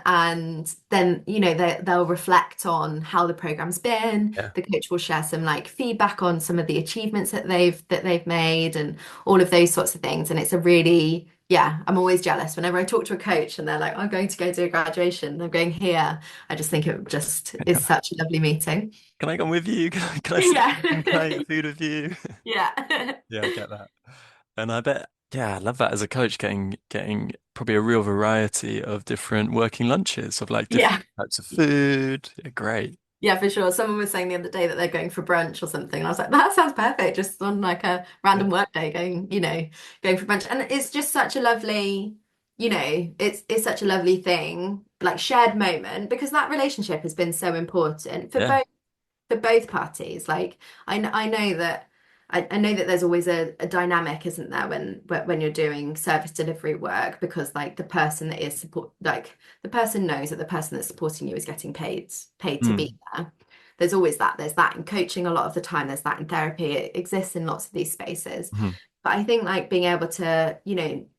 then, they'll reflect on how the program's been. Yeah. The coach will share some like feedback on some of the achievements that they've made and all of those sorts of things. And it's a really, yeah, I'm always jealous whenever I talk to a coach and they're like, I'm going to go do a graduation. I'm going here. I just think it just is such a lovely meeting. Can I come with you? Can I sit Yeah. with you? Can I eat food with you? Yeah. Yeah, I get that. And I bet, yeah, I love that as a coach, getting probably a real variety of different working lunches of like different Yeah. types of food. Yeah, great. Yeah, for sure. Someone was saying the other day that they're going for brunch or something. And I was like, that sounds perfect. Just on like a Yeah. random work day going for brunch. And it's just such a lovely, it's such a lovely thing, like shared moment, because that relationship has been so important for Yeah. both parties. Like I know that I know that there's always a dynamic, isn't there, when you're doing service delivery work, because like the person that is support, like the person knows that the person that's supporting you is getting paid to be Mm. there. There's always that. There's that in coaching a lot of the time. There's that in therapy. It exists in lots of these spaces. Mhm. But I think like being able to,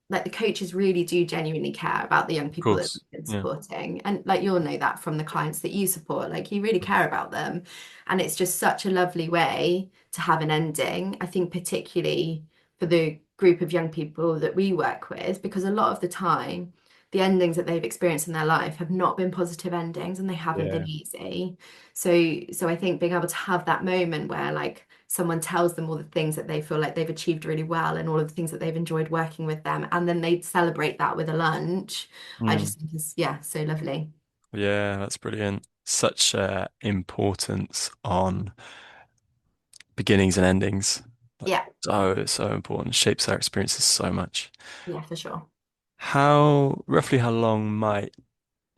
like the coaches really do genuinely care about the young Of people that course. they've been Yeah. supporting. And like you'll know that from the clients that you support, like you really care about them. And it's just such a lovely way to have an ending. I think particularly for the group of young people that we work with, because a lot of the time the endings that they've experienced in their life have not been positive endings and they haven't been Yeah. easy. So I think being able to have that moment where like someone tells them all the things that they feel like they've achieved really well and all of the things that they've enjoyed working with them, and then they celebrate that with a lunch, I Mm. just think is, yeah, so lovely. Yeah, that's brilliant. Such importance on beginnings and endings. Like, Yeah, so important. Shapes our experiences so much. yeah, for sure. Roughly how long might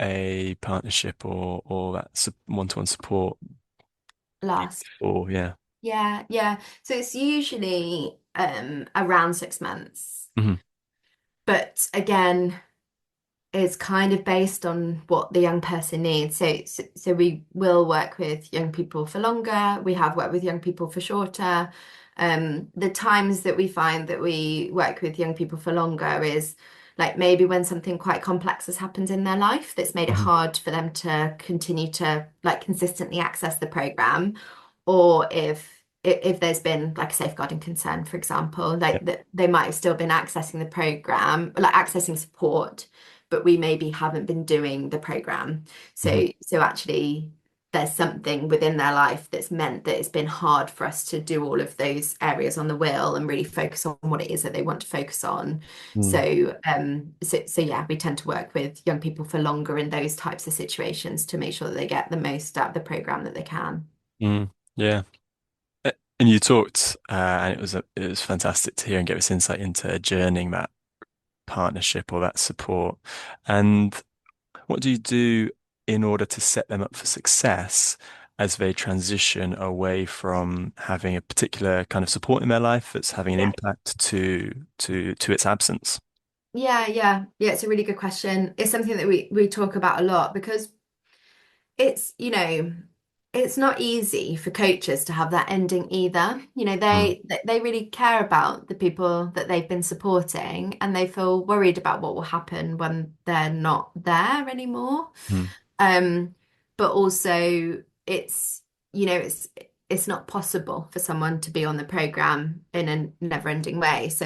a partnership or that one-to-one support Last. or yeah. Yeah, yeah. So it's usually around 6 months. Hmm. But again, is kind of based on what the young person needs. So we will work with young people for longer. We have worked with young people for shorter. The times that we find that we work with young people for longer is like maybe when something quite complex has happened in their life that's made it Hmm. hard for them to continue to like consistently access the program, or if there's been like a safeguarding concern, for example, Yeah. like that they might have still been accessing the program, like accessing support, but we maybe haven't been doing the program. Hmm. So actually there's something within their life that's meant that it's been hard for us to do all of those areas on the wheel and really focus on what it is that they want to focus on. Mm. So yeah, we tend to work with young people for longer in those types of situations to make sure that they get the most out of the program that they can. Mm. Yeah. And you talked, and it was fantastic to hear and get this insight into journeying that partnership or that support. And what do you do in order to set them up for success as they transition away from having a particular kind of support in their life that's having an Yeah. impact to its absence? Yeah, it's a really good question. It's something that we talk about a lot because it's, it's not easy for coaches to have that ending either. Mm. They really care about the people that they've been supporting and they feel worried about what will happen when they're not there anymore. Mm. Um, but also it's, it's not possible for someone to be on the program in a never-ending way. So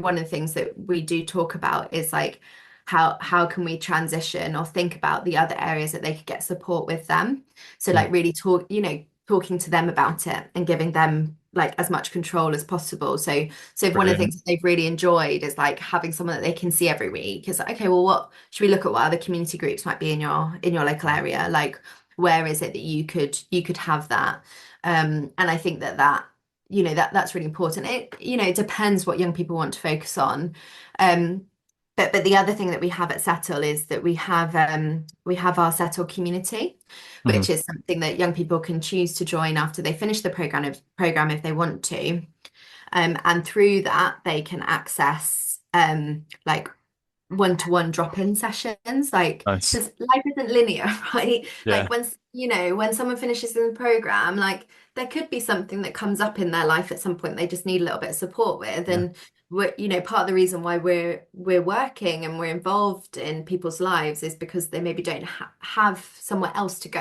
one of the things that we do talk about is like how can we transition or think about the other areas that they could get support with them. So Mm. like really talking to them about it and giving them like as much control as possible. So if one of the Brilliant. things that they've really enjoyed is like having someone that they can see every week, is like, okay, well, what should we look at what other community groups might be in your local area? Like, where is it that you could have that? And I think that's really important. It depends what young people want to focus on. Um, but the other thing that we have at Settle is that we have our Settle community, Mhm. which is something that young people can choose to join after they finish the program if they want to. And through that, they can access like one-to-one drop-in sessions, like Nice. because life isn't linear, right? Yeah. Like when someone finishes in the program, like there could be something that comes up in their life at some point they just need a little bit of support with. Yeah. And part of the reason why we're working and we're involved in people's lives is because they maybe don't have somewhere else to go.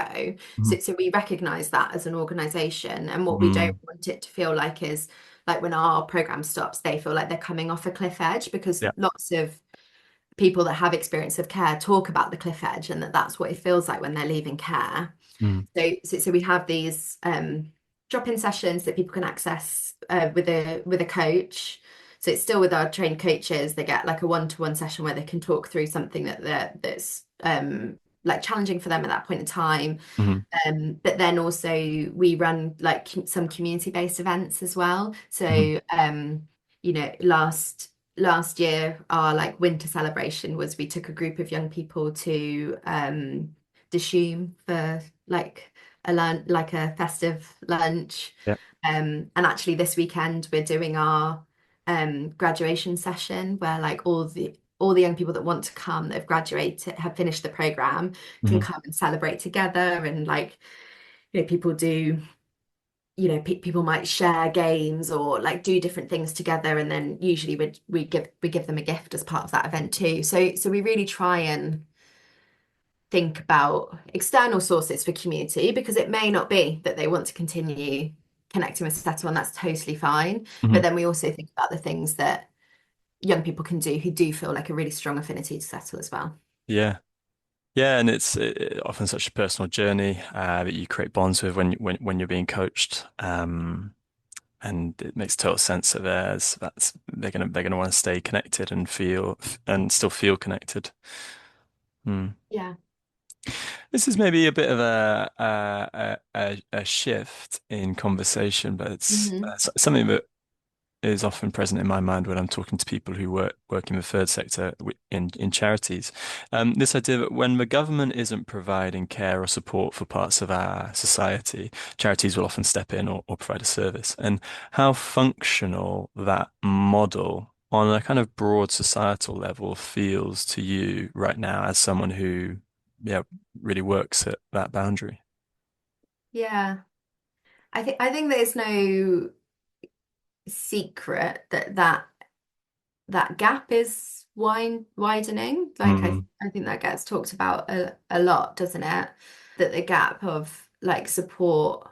Mhm. So we recognize that as an organization, and what we don't Mm. want it to feel like is like when our program stops, they feel like they're coming off a cliff edge, because Yeah. lots of people that have experience of care talk about the cliff edge and that's what it feels like when they're leaving care. Mm. So we have these drop-in sessions that people can access with a coach. So it's still with our trained coaches. They get like a one-to-one session where they can talk through something that's like challenging for them at that point in time. Mhm. But then also we run like some community-based events as well. Mhm. So last year our like winter celebration was we took a group of young people to Dishoom for like like a festive lunch. Yeah. And actually this weekend we're doing our graduation session where like all the young people that want to come that have graduated, have finished the program, can Mhm. come and celebrate together. And like people do people might share games or like do different things together, and then usually we give them a gift as part of that event too. So we really try and think about external sources for community, because it may not be that they want to continue connecting with Settle, and that's totally fine. Mhm. But then we also think about the things that young people can do who do feel like a really strong affinity to Settle as well. Yeah. Yeah, and it's often such a personal journey that you create bonds with when you're being coached. And it makes total sense that they're gonna want to stay connected and still feel connected. Hmm. Yeah. This is maybe a bit of a shift in conversation, but it's Hmm. something that is often present in my mind when I'm talking to people who work in the third sector in charities. This idea that when the government isn't providing care or support for parts of our society, charities will often step in or provide a service, and how functional that model on a kind of broad societal level feels to you right now as someone who, yeah, really works at that boundary. Yeah. I think there's no secret that gap is widening. Like I, Mm, I think that gets talked about a lot, doesn't it? That the gap of like support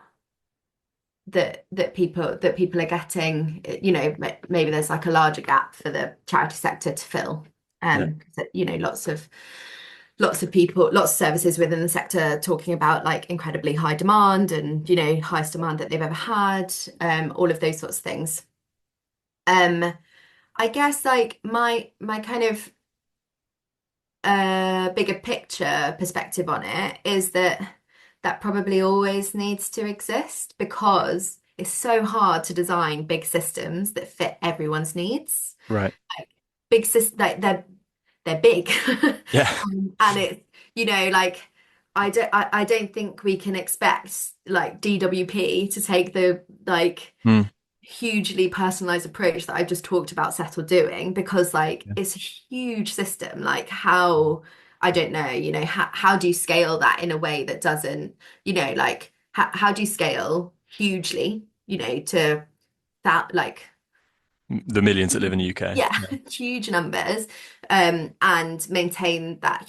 that people are getting, maybe there's like a larger gap for the charity sector to fill. yeah. Lots of people, lots of services within the sector talking about like incredibly high demand and, highest demand that they've ever had, all of those sorts of things. Um, I guess like my kind of bigger picture perspective on it is that probably always needs to exist, because it's so hard to design big systems that fit everyone's needs. Right. Like big systems, like they're big, Yeah. and it's like I don't think we can expect like DWP to take the like Mm, hugely personalized approach that I've just talked about Settle doing, because like yeah. it's a huge system. Like how I don't know, how do you scale that in a way that doesn't, like how do you scale hugely, to that like The millions that live in the UK. yeah, Yeah. huge numbers, and maintain that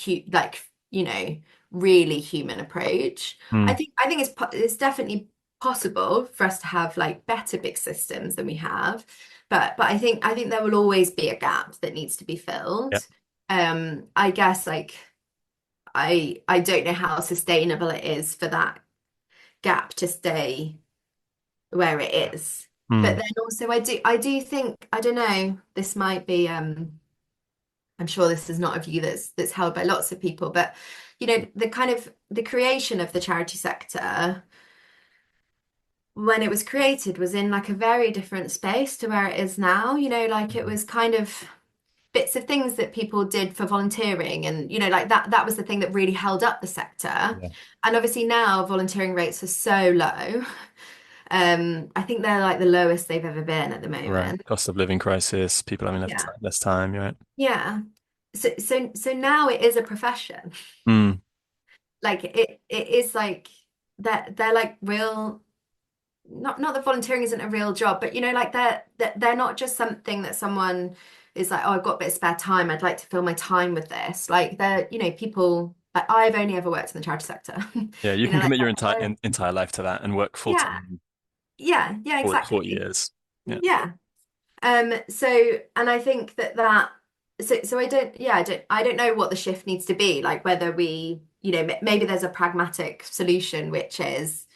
really human approach. I Mm, think I think it's definitely possible for us to have like better big systems than we have, but I think there will always be a gap that needs to be filled. yeah. I guess like I don't know how sustainable it is for that gap to stay where it is. But Mm, then also I do think, I don't know, this might be I'm sure this is not a view that's held by lots of people, but the kind of the creation of the charity sector when it was created was in like a very different space to where it is now. Like it was kind of bits of things that people did for volunteering, and like that was the thing that really held up the sector. yeah. And obviously now volunteering rates are so low. I think they're like the lowest they've ever been at the Right. moment. Cost of living crisis, people having Yeah. less time, you're right? Yeah. So now it is a profession. Mm, Like it is like they're like real, not that volunteering isn't a real job, but like they're not just something that someone is like, oh, I've got a bit of spare time, I'd like to fill my time with this. Like they're, people like I've only ever worked in the charity sector. yeah, you can Like commit your entire life to that and work full yeah, time yeah, for 40 exactly. years. Yeah. Yeah. So, and I think so I don't know what the shift needs to be, like whether we, maybe there's a pragmatic solution, which is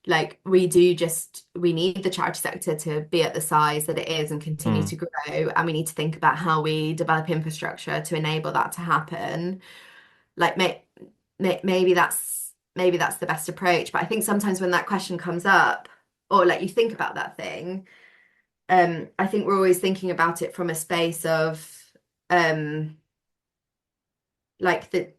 like we need the charity sector to be at the size that it is and continue Mm, to grow, and we need to think about how we develop infrastructure to enable that to happen. Like maybe that's the best approach, but I think sometimes when that question comes up, or like you think about that thing, I think we're always thinking about it from a space of um like the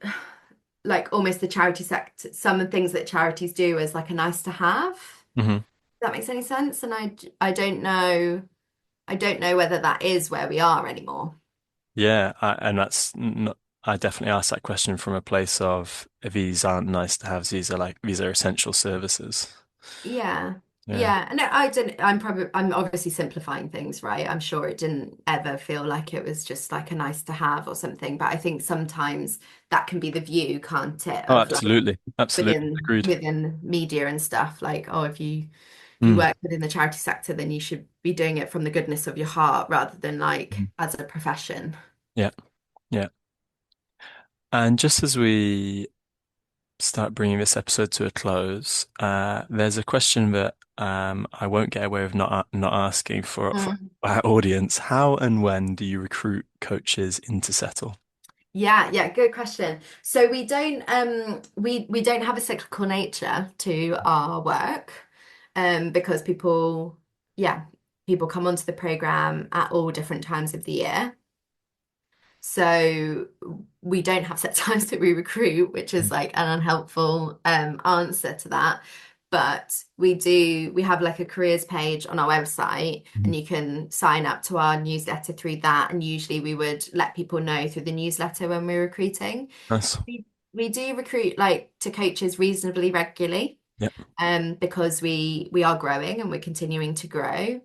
like almost the charity sector, some of the things that charities do as like a nice to have. hmm. If that makes any sense? And I don't know whether that is where we are anymore. Yeah, and I definitely asked that question from a place of these aren't nice to have, these are essential services. Yeah. Yeah. Yeah, no, I'm obviously simplifying things, right? I'm sure it didn't ever feel like it was just like a nice to have or something, but I think sometimes that can be the view, can't it, Oh, of like absolutely. Absolutely. Agreed. within media and stuff. Like, oh, if you Mm. work within the charity sector, then you should be doing it from the goodness of your heart rather than like Mhm. as a profession. Yeah. Yeah. And just as we start bringing this episode to a close, there's a question that I won't get away with not asking for Mm. our audience. How and when do you recruit coaches into Settle? Yeah, good question. So we don't have a cyclical nature to our work, because people come onto the program at all different times of the year. So we don't have set times that we recruit, which is like an unhelpful answer to that. But we have like a careers page on our website, Mhm. and you can sign up to our newsletter through that. And usually we would let people know through the newsletter when we're recruiting. Nice. We do recruit like to coaches reasonably regularly, Yep. because we are growing and we're continuing to grow.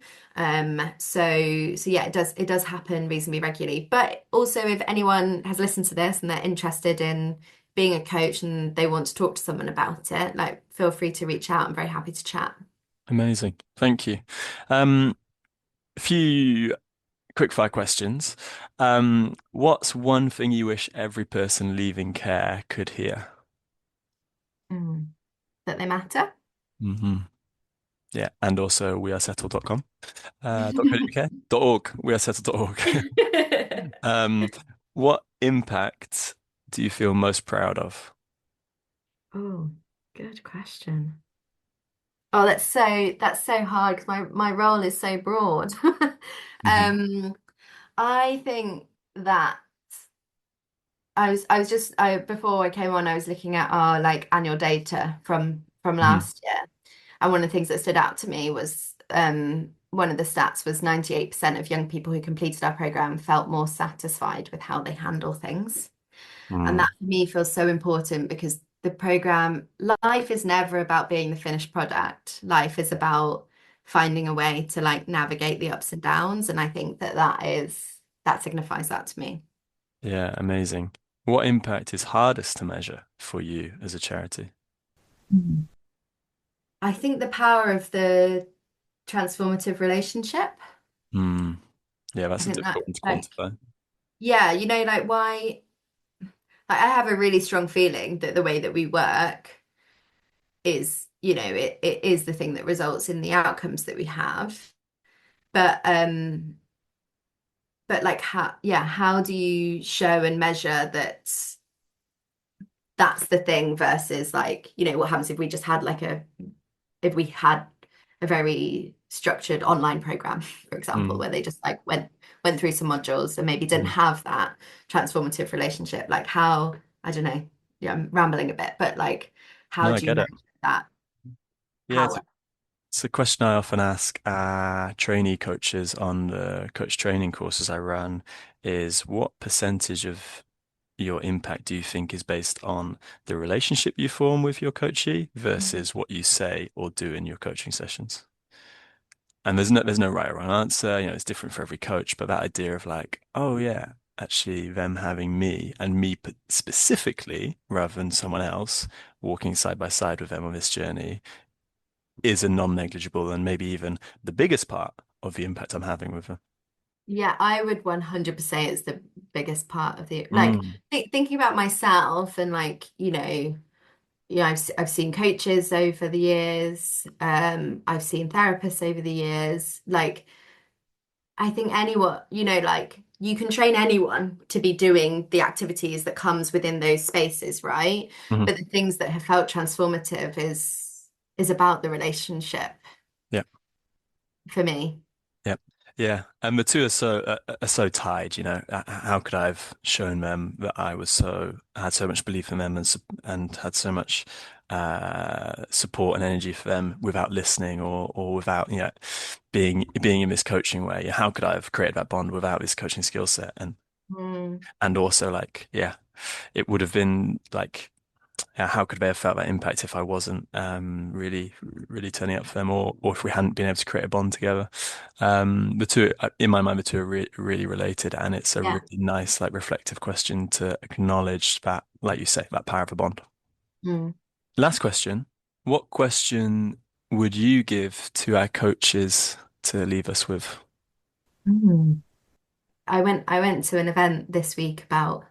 So yeah, it does happen reasonably regularly. But also, if anyone has listened to this and they're interested in being a coach and they want to talk to someone about it, like feel free to reach out. I'm very happy to chat. Amazing. Thank you. A few quick fire questions. What's one thing you wish every person leaving care could hear? Mm. That they matter. Hmm. Yeah. And also wearesettled.com, .co.uk, .org, wearesettled.org. Um, what impact do you feel most proud of? Oh, good question. Oh, that's so hard because my role is so broad. Hmm. Um, I think that I was just before I came on, I was looking at our like annual data from Hmm. last year, and one of the things that stood out to me was one of the stats was 98% of young people who completed our program felt more satisfied with how they handle things. And that Mm. for me feels so important because the program, life is never about being the finished product. Life is about finding a way to like navigate the ups and downs. And I think that signifies that to me. Yeah, amazing. What impact is hardest to measure for you as a charity? Mhm. I think the power of the transformative relationship. Hmm. Yeah, I that's a think that difficult one to like, quantify. yeah, like why like I have a really strong feeling that the way that we work is, it is the thing that results in the outcomes that we have. But like how do you show and measure that that's the thing versus like, what happens if we just had like if we had a very structured online program, for example, Mm. where they just like went through some modules and maybe didn't Mm. have that transformative relationship, like how, I don't know, yeah, I'm rambling a bit, but like how No, I do you get it. measure that Yeah, power? it's a question I often ask trainee coaches on the coach training courses I run is what percentage of your impact do you think is based on the relationship you form with your coachee versus what you say or do in your coaching sessions? And there's no right or wrong answer. It's different for every coach, but that idea of like, oh yeah, actually them having me and me specifically rather than someone else walking side by side with them on this journey is a non-negligible and maybe even the biggest part of the impact I'm having with them. Yeah, I would 100% it's the biggest part of the like Mm. thinking about myself and like, I've seen coaches over the years. I've seen therapists over the years. Like, I think anyone, like you can train anyone to be doing the activities that comes within those spaces, right? Mhm. But the things that have felt transformative is about the relationship Yeah. for me. Yeah. Yeah. And the two are so tied, How could I have shown them that I had so much belief in them and had so much support and energy for them without listening or without, being in this coaching way. How could I have created that bond without this coaching skill set? And Mm, also like, yeah, it would have been like how could they have felt that impact if I wasn't really turning up for them, or if we hadn't been able to create a bond together. The two, in my mind, the two are really related, and it's a Yeah. really nice, like, reflective question to acknowledge that, like you say, that power of a bond. Mm. Last question. What question would you give to our coaches to leave us with? Mm. I went to an event this week about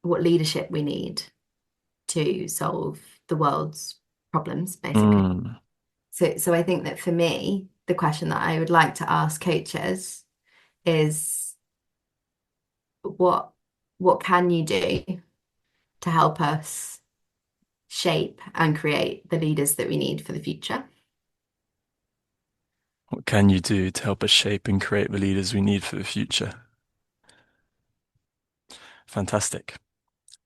what leadership we need to solve the world's problems, basically. Mm. So I think that for me, the question that I would like to ask coaches is what can you do to help us shape and create the leaders that we need for the future? What can you do to help us shape and create the leaders we need for the future? Fantastic.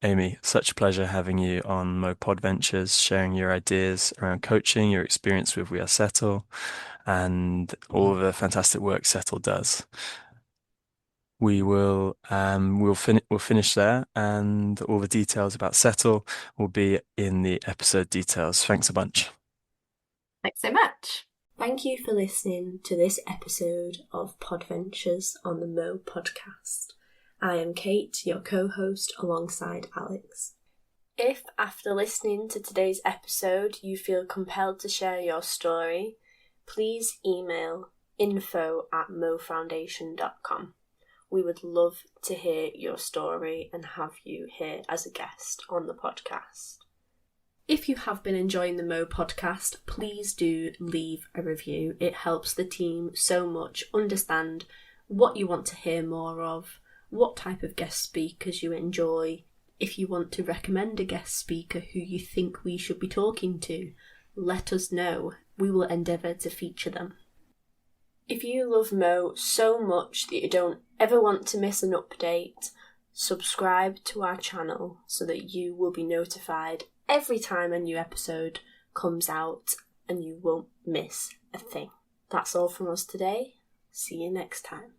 Aimee, such a pleasure having you on Mo Pod Ventures, sharing your ideas around coaching, your experience with We Are Settle, and all the fantastic work Settle does. We'll finish there, and all the details about Settle will be in the episode details. Thanks a bunch. Thanks so much. Thank you for listening to this episode of Podventures on the Mo podcast. I am Kate, your co-host alongside Alex. If after listening to today's episode you feel compelled to share your story, please email info@mofoundation.com. We would love to hear your story and have you here as a guest on the podcast. If you have been enjoying the Mo podcast, please do leave a review. It helps the team so much understand what you want to hear more of, what type of guest speakers you enjoy. If you want to recommend a guest speaker who you think we should be talking to, let us know. We will endeavour to feature them. If you love Mo so much that you don't ever want to miss an update, subscribe to our channel so that you will be notified every time a new episode comes out and you won't miss a thing. That's all from us today. See you next time.